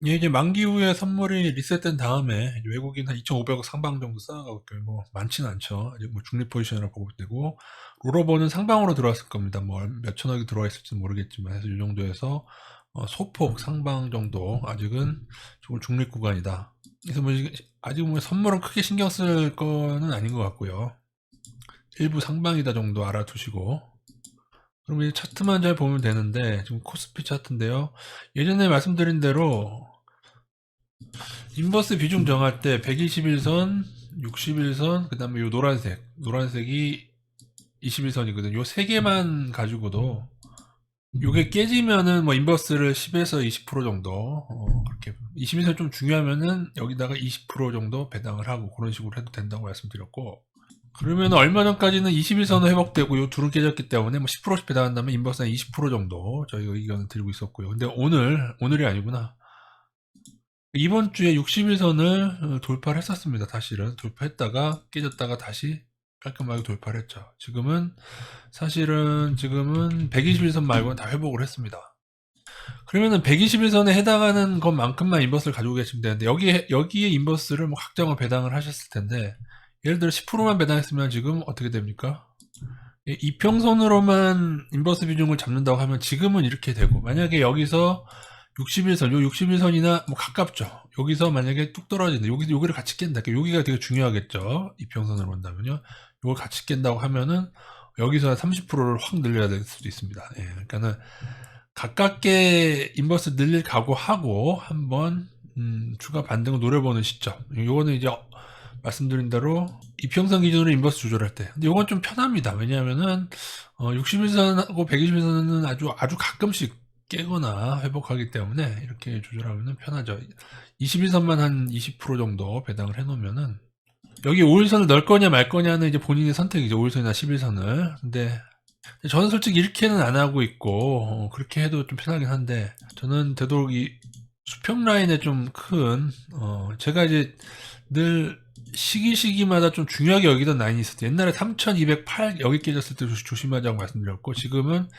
예, 이제 만기 후에 선물이 리셋된 다음에 이제 외국인 한 2,500억 상방 정도 쌓아가고 있고요. 뭐 많지는 않죠. 아직 뭐 중립 포지션이라고 보고 되고 롤오버는 상방으로 들어왔을 겁니다. 뭐 몇천억이 들어와 있을지는 모르겠지만 해서 이 정도에서 소폭 상방 정도 아직은 조금 중립 구간이다. 그래서 뭐 아직 뭐 선물은 크게 신경 쓸 거는 아닌 것 같고요. 일부 상방이다 정도 알아두시고 그럼 이제 차트만 잘 보면 되는데 지금 코스피 차트인데요. 예전에 말씀드린 대로 인버스 비중 정할 때 121선, 61선, 그 다음에 요 노란색이 21선이거든요. 요 세 개만 가지고도 요게 깨지면은 뭐 인버스를 10에서 20% 정도 그렇게 21선 좀 중요하면은 여기다가 20% 정도 배당을 하고 그런 식으로 해도 된다고 말씀드렸고 그러면 얼마 전까지는 21선은 회복되고 요 둘은 깨졌기 때문에 뭐 10%씩 배당한다면 인버스 한 20% 정도 저희가 의견을 드리고 있었고요. 근데 오늘이 아니구나. 이번 주에 60일선을 돌파를 했었습니다. 사실은 돌파했다가 깨졌다가 다시 깔끔하게 돌파를 했죠. 지금은 121선 말고는 다 회복을 했습니다. 그러면은 121선에 해당하는 것만큼만 인버스를 가지고 계시면 되는데 여기에 인버스를 뭐 각자가 배당을 하셨을 텐데 예를 들어 10%만 배당했으면 지금 어떻게 됩니까? 이평선으로만 인버스 비중을 잡는다고 하면 지금은 이렇게 되고 만약에 여기서 61선, 요 61선이나 뭐 가깝죠. 여기서 만약에 뚝 떨어진다. 여기를 같이 깬다. 여기가 되게 중요하겠죠. 이평선으로 본다면요. 이걸 같이 깬다고 하면은 여기서 한 30%를 확 늘려야 될 수도 있습니다. 예, 그러니까는 가깝게 인버스 늘릴 각오하고 한번 추가 반등을 노려보는 시점. 요거는 이제 말씀드린 대로 이평선 기준으로 인버스 조절할 때. 근데 요건 좀 편합니다. 왜냐하면은 61선하고 121선은 아주 가끔씩 깨거나 회복하기 때문에 이렇게 조절하면 편하죠. 21선만 한 20% 정도 배당을 해놓으면은 여기 5일선을 넣을 거냐 말 거냐는 이제 본인의 선택이죠. 5일선이나 11선을. 근데 저는 솔직히 이렇게는 안 하고 있고 그렇게 해도 좀 편하긴 한데 저는 되도록 이 수평 라인에 좀 큰 제가 이제 늘 시기마다 좀 중요하게 여기던 라인이 있었어요. 옛날에 3208 여기 깨졌을 때 조심하자고 말씀드렸고 지금은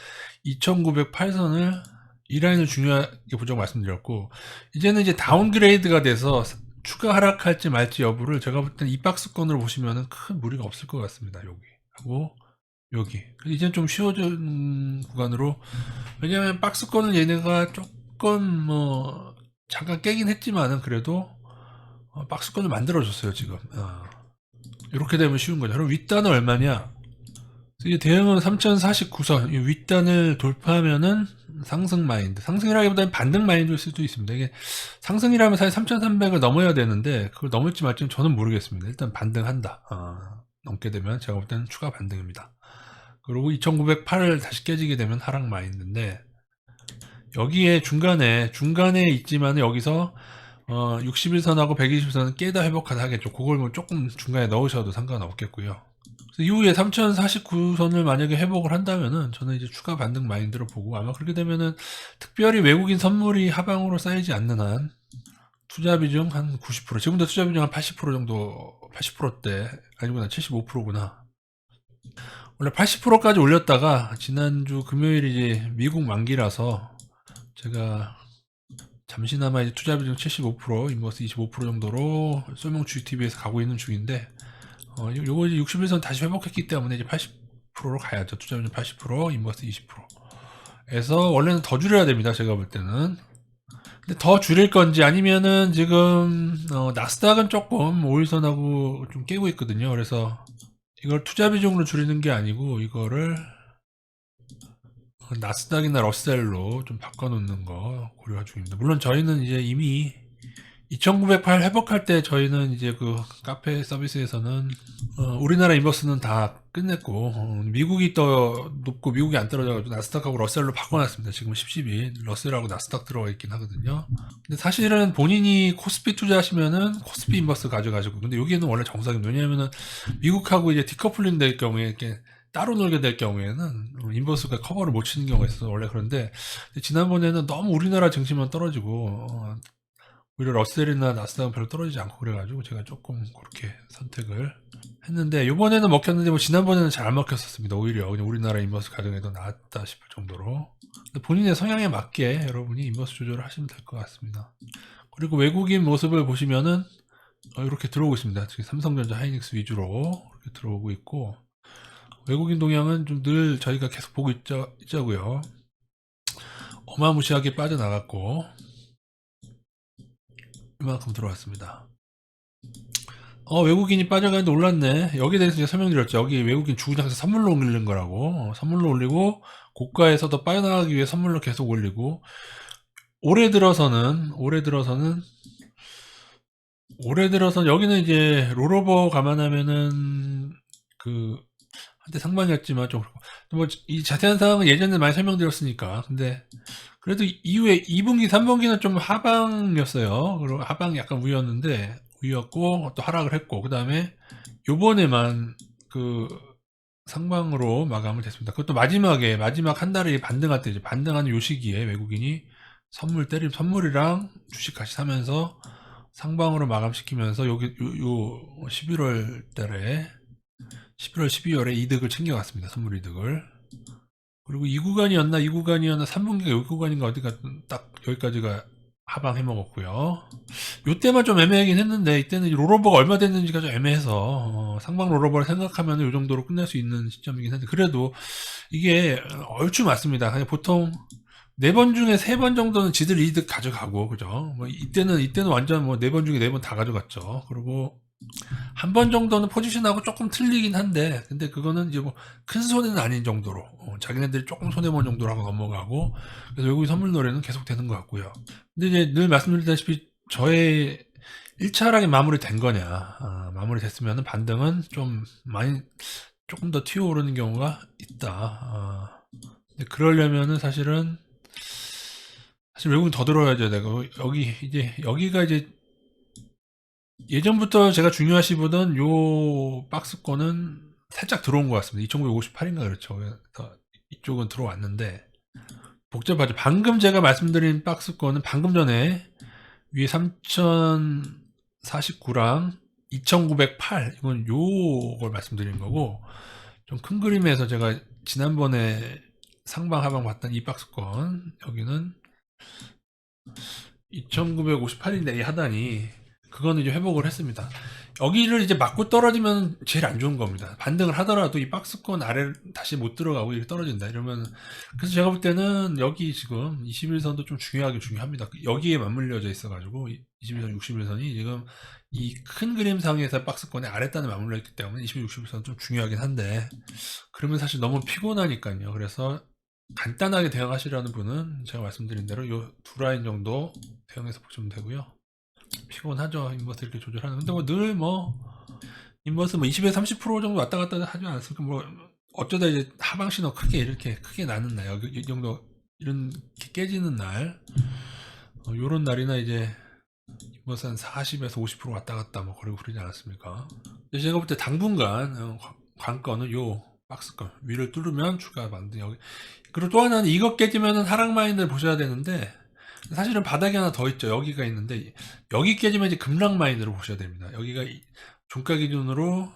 2908선을 이 라인을 중요하게 보자고 말씀드렸고 이제는 이제 다운그레이드가 돼서 추가 하락할지 말지 여부를 제가 볼 때는 이 박스권으로 보시면은 큰 무리가 없을 것 같습니다. 여기 하고 여기 이제는 좀 쉬워진 구간으로 왜냐하면 박스권을 얘네가 조금 뭐 잠깐 깨긴 했지만은 그래도 박스권을 만들어줬어요 지금. 이렇게 되면 쉬운 거죠. 그럼 윗단은 얼마냐? 이 대응은 3049선 이 윗단을 돌파하면은 상승 마인드 상승이라기보다는 반등 마인드일 수도 있습니다. 이게 상승이라면 사실 3300을 넘어야 되는데 그걸 넘을지 말지는 저는 모르겠습니다. 일단 반등한다. 넘게 되면 제가 볼 때는 추가 반등입니다. 그리고 2908을 다시 깨지게 되면 하락 마인드인데 여기에 중간에 있지만 여기서 61선하고 120선은 깨다 회복하다 하겠죠. 그걸 뭐 조금 중간에 넣으셔도 상관없겠고요. 이후에 3049선을 만약에 회복을 한다면은 저는 이제 추가 반등 마인드로 보고 아마 그렇게 되면은 특별히 외국인 선물이 하방으로 쌓이지 않는 한 투자 비중 한 90% 지금도 투자 비중 한 80% 정도 80%대 아니구나 75%구나 원래 80%까지 올렸다가 지난주 금요일이 미국 만기라서 제가 잠시나마 이제 투자 비중 75% 인버스 25% 정도로 쏠명추 TV에서 가고 있는 중인데 요거 이제 61선 다시 회복했기 때문에 이제 80%로 가야죠. 투자 비중 80% 인버스 20% 에서 원래는 더 줄여야 됩니다. 제가 볼 때는 근데 더 줄일 건지 아니면은 지금 나스닥은 조금 5일선하고 좀 깨고 있거든요. 그래서 이걸 투자 비중으로 줄이는 게 아니고 이거를 나스닥이나 러셀로 좀 바꿔놓는 거 고려 중입니다. 물론 저희는 이제 이미 2908 회복할 때 저희는 이제 그 카페 서비스에서는 우리나라 인버스는 다 끝냈고 미국이 더 높고 미국이 안 떨어져가지고 나스닥하고 러셀로 바꿔놨습니다. 지금 10, 러셀하고 나스닥 들어가 있긴 하거든요. 근데 사실은 본인이 코스피 투자하시면은 코스피 인버스 가져가시고 근데 여기는 원래 정상입니다. 왜냐하면은 미국하고 이제 디커플링 될 경우에 이렇게 따로 놀게 될 경우에는 인버스가 커버를 못 치는 경우가 있어서 원래 그런데 지난번에는 너무 우리나라 증시만 떨어지고 오히려 러셀이나 나스닥은 별로 떨어지지 않고 그래가지고 제가 조금 그렇게 선택을 했는데, 요번에는 먹혔는데 뭐 지난번에는 잘 안 먹혔었습니다. 오히려 그냥 우리나라 인버스 가정에도 나왔다 싶을 정도로. 본인의 성향에 맞게 여러분이 인버스 조절을 하시면 될 것 같습니다. 그리고 외국인 모습을 보시면은 이렇게 들어오고 있습니다. 지금 삼성전자, 하이닉스 위주로 이렇게 들어오고 있고, 외국인 동향은 좀 늘 저희가 계속 보고 있자고요. 어마무시하게 빠져나갔고 이만큼 들어왔습니다. 외국인이 빠져가는데 올랐네. 여기에 대해서 제가 설명드렸죠. 여기 외국인 주구장창 선물로 올리는 거라고. 선물로 올리고 고가에서도 빠져나가기 위해 선물로 계속 올리고, 올해 들어서는 여기는 이제 롤오버 감안하면은 한때 상방이었지만 좀 그렇고, 뭐 이 자세한 사항은 예전에 많이 설명드렸으니까. 근데 그래도 이후에 2분기 3분기는 좀 하방이었어요. 그리고 하방이 약간 우위였고 또 하락을 했고, 그 다음에 요번에만 상방으로 마감을 됐습니다. 그것도 마지막 한 달에 반등할 때, 이제 반등하는 요 시기에 외국인이 선물이랑 주식 같이 사면서 상방으로 마감시키면서 여기 요 11월 달에 11월 12월에 이득을 챙겨갔습니다. 선물 이득을. 그리고 이 구간이었나 3분기가 이 구간인가 어디가 딱 여기까지가 하방 해먹었고요. 요때만 좀 애매하긴 했는데, 이때는 롤오버가 얼마 됐는지가 좀 애매해서 상방 롤오버를 생각하면 요 정도로 끝낼 수 있는 시점이긴 한데, 그래도 이게 얼추 맞습니다. 그냥 보통 4번 중에 3번 정도는 지들 이득 가져가고, 그죠? 뭐 이때는 완전 뭐 4번 중에 4번 다 가져갔죠. 그리고 한 번 정도는 포지션하고 조금 틀리긴 한데, 근데 그거는 이제 뭐 큰 손해는 아닌 정도로, 자기네들이 조금 손해본 정도로 하고 넘어가고, 그래서 외국인 선물 노래는 계속 되는 것 같고요. 근데 이제 늘 말씀드리다시피 저의 1차 하락이 마무리된 거냐, 마무리됐으면 반등은 조금 더 튀어오르는 경우가 있다. 근데 그러려면은 사실 외국인 더 들어야죠. 내가 여기가 이제 예전부터 제가 중요하시 보던 요 박스권은 살짝 들어온 것 같습니다. 2958인가 그렇죠. 그래서 이쪽은 들어왔는데 복잡하죠. 방금 제가 말씀드린 박스권은 방금 전에 위에 3049랑 2908, 이건 요걸 말씀드린 거고, 좀 큰 그림에서 제가 지난번에 상방 하방 봤던 이 박스권, 여기는 2958인데 이 하단이, 그거는 이제 회복을 했습니다. 여기를 이제 맞고 떨어지면 제일 안 좋은 겁니다. 반등을 하더라도 이 박스권 아래 다시 못 들어가고 이렇게 떨어진다 이러면, 그래서 제가 볼 때는 여기 지금 21선도 좀 중요합니다. 여기에 맞물려져 있어가지고 21선, 61선이 지금 이 큰 그림상에서 박스권의 아랫단에 맞물려 있기 때문에 21, 61선 좀 중요하긴 한데, 그러면 사실 너무 피곤하니까요. 그래서 간단하게 대응하시라는 분은 제가 말씀드린 대로 요 두 라인 정도 대응해서 보시면 되고요. 피곤하죠, 인버스 이렇게 조절하는. 근데 인버스 20에서 30% 정도 왔다 갔다 하지 않았을까. 어쩌다 이제 하방 신호 이렇게 크게 나는 날, 이 정도 이렇게 깨지는 날, 요런 날이나 이제 인버스 한 40에서 50% 왔다 갔다 그리고 그러지 않았습니까? 제가 볼 때 당분간 관건은 요 박스권 위를 뚫으면 추가 반등. 여기. 그리고 또 하나는 이거 깨지면은 하락 마인드를 보셔야 되는데, 사실은 바닥이 하나 더 있죠. 여기가 있는데, 여기 깨지면 이제 급락 마인드로 보셔야 됩니다. 여기가 종가 기준으로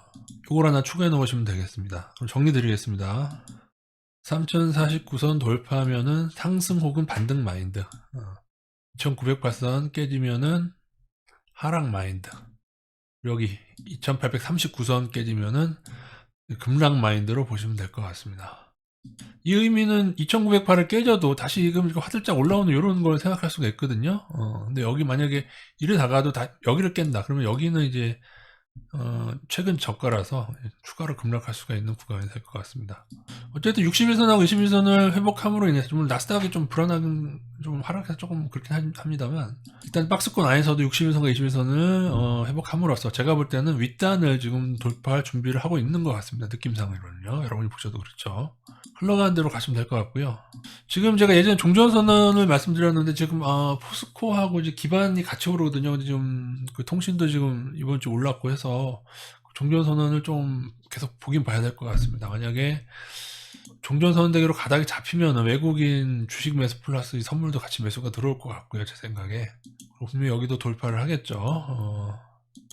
요걸 하나 추가해 놓으시면 되겠습니다. 그럼 정리 드리겠습니다. 3049선 돌파하면은 상승 혹은 반등 마인드, 2908선 깨지면은 하락 마인드, 여기 2839선 깨지면은 급락 마인드로 보시면 될 것 같습니다. 이 의미는 2908을 깨져도 다시 지금 화들짝 올라오는 이런 걸 생각할 수가 있거든요. 근데 여기 만약에 이러다가도 여기를 깬다 그러면 여기는 이제 최근 저가라서 추가로 급락할 수가 있는 구간이 될 것 같습니다. 어쨌든 61선하고 21선을 회복함으로 인해서 좀 나스닥이 좀 불안한, 좀 하락해서 조금 그렇긴 합니다만, 일단 박스권 안에서도 61선과 21선을 회복함으로써 제가 볼 때는 윗단을 지금 돌파할 준비를 하고 있는 것 같습니다. 느낌상으로는요. 여러분이 보셔도 그렇죠. 흘러가는 대로 가시면 될 것 같고요. 지금 제가 예전에 종전선언을 말씀드렸는데, 지금 포스코하고 이제 기반이 같이 오르거든요. 근데 지금 그 통신도 지금 이번 주 올랐고 해서 종전선언을 좀 계속 보긴 봐야 될 것 같습니다. 만약에 종전선언 대기로 가닥이 잡히면 외국인 주식 매수 플러스 선물도 같이 매수가 들어올 것 같고요. 제 생각에. 분명히 여기도 돌파를 하겠죠.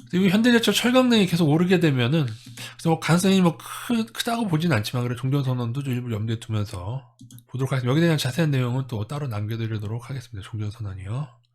그리고 현대제철 철강능이 계속 오르게 되면은, 그래서 뭐 가능성이 뭐 크다고 보진 않지만, 그래 종전선언도 좀 일부 염두에 두면서 보도록 하겠습니다. 여기에 대한 자세한 내용은 또 따로 남겨드리도록 하겠습니다. 종전선언이요.